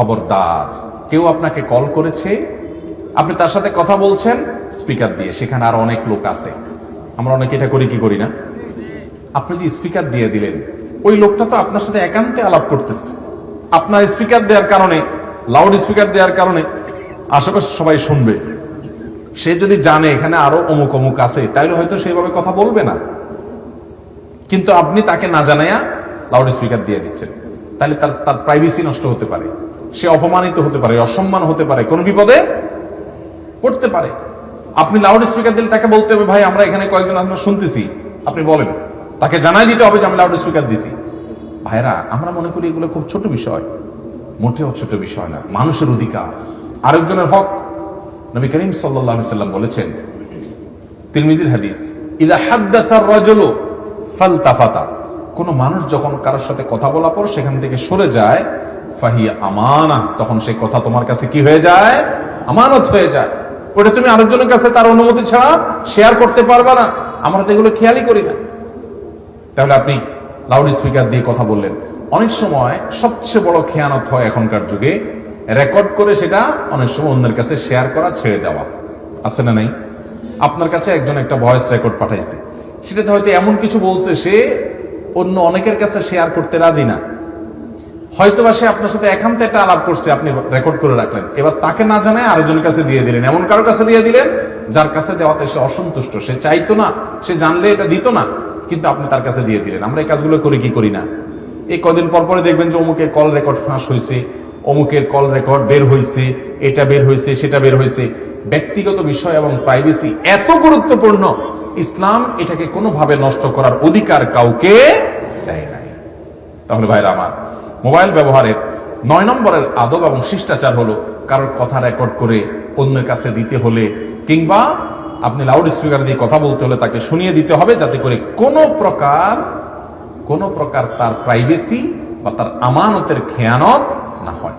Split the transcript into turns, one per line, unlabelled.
খবরদার, কেউ আপনাকে কল করেছে, আপনি তার সাথে কথা বলছেন স্পিকার দিয়ে, সেখানে আর অনেক লোক আছে, আমরা অনেকে এটা করি কি করি না? আপনি যে স্পিকার দিয়ে দিলেন, ওই লোকটা তো আপনার সাথে একান্তে আলাপ করতেছে, আপনার স্পিকার দেওয়ার কারণে, লাউড স্পিকার দেওয়ার কারণে আশেপাশে সবাই শুনবে। সে যদি জানে এখানে আরো অমুক অমুক আছে, তাহলে হয়তো সেইভাবে কথা বলবে না, কিন্তু আপনি তাকে না জানাইয়া লাউড স্পিকার দিয়ে দিচ্ছেন, তাহলে তার প্রাইভেসি নষ্ট হতে পারে, সে অপমানিত হতে পারে, অসম্মান হতে পারে, কোন বিপদে পড়তে পারে। আপনি লাউড স্পিকার দিলে তাকে বলতে হবে, ভাই আমরা এখানে কয়েকজন আমরা শুনতেছি, আপনি বলেন, তাকে জানাই দিতে হবে যে আমি লাউড স্পিকার দিছি। ভাইরা, আমরা মনে করি এগুলো খুব ছোট বিষয়, মোটেও ছোট বিষয় না, মানুষের অধিকার, আরেকজনের হক। নবী করিম সাল্লাল্লাহু আলাইহি সাল্লাম বলেছেন, তিরমিজির হাদিস, ইযা হাদ্দাসা আর-রাজুলু ফালতাফাতা, কোন মানুষ যখন কারোর সাথে কথা বলার পর সেখান থেকে সরে যায়, ফাহিয়া আমানা, তখন সেই কথা তোমার কাছে কি হয়ে যায়? আমানত হয়ে যায়। ওটা তুমি আরেকজনের কাছে তার অনুমতি ছাড়া শেয়ার করতে পারবা না। আমরা তো এগুলো খেয়ালই করি না। তাহলে আপনি লাউড স্পিকার দিয়ে কথা বললেন, অনেক সময় সবচেয়ে বড় খেয়ানত হয় এখনকার যুগে, রেকর্ড করে সেটা অনেক সময় অন্যের কাছে শেয়ার করা, ছেড়ে দেওয়া, আছে না নাই? আপনার কাছে একজন একটা ভয়েস রেকর্ড পাঠাইছে, সেটাতে হয়তো এমন কিছু বলছে সে অন্য অনেকের কাছে শেয়ার করতে রাজি না, হয়তোবা সে আপনার সাথে একান্তে একটা আলাপ করছে, আপনি রেকর্ড করে রাখলেন, এবার তাকে না জানায় আরেকজনের কাছে দিয়ে দিলেন, এমন কারো কাছে দিয়ে দিলেন যার কাছে দেওয়াতে সে অসন্তুষ্ট, সে চাইতো না, সে জানলে এটা দিত না, কিন্তু আপনি তার কাছে দিয়ে দিলেন। আমরা এই কাজগুলো করি কি করি না? এই কদিন পর পরে দেখবেন যে অমুকের কল রেকর্ড ফাঁস হয়েছে, অমুকের কল রেকর্ড বের হয়েছে, এটা বের হয়েছে, সেটা বের হয়েছে। ব্যক্তিগত বিষয় এবং প্রাইভেসি এত গুরুত্বপূর্ণ, ইসলাম এটাকে কোনোভাবে নষ্ট করার অধিকার কাউকে দেয় নাই। তাহলে ভাইরা আমার, মোবাইল ব্যবহারের 9 নম্বরের আদব এবং শিষ্টাচার হলো, কারোর কথা রেকর্ড করে অন্যের কাছে দিতে হলে, কিংবা আপনি লাউড স্পিকার দিয়ে কথা বলতে হলে তাকে শুনিয়ে দিতে হবে, যাতে করে কোনো প্রকার তার প্রাইভেসি বা তার আমানতের খেয়ানত না হয়।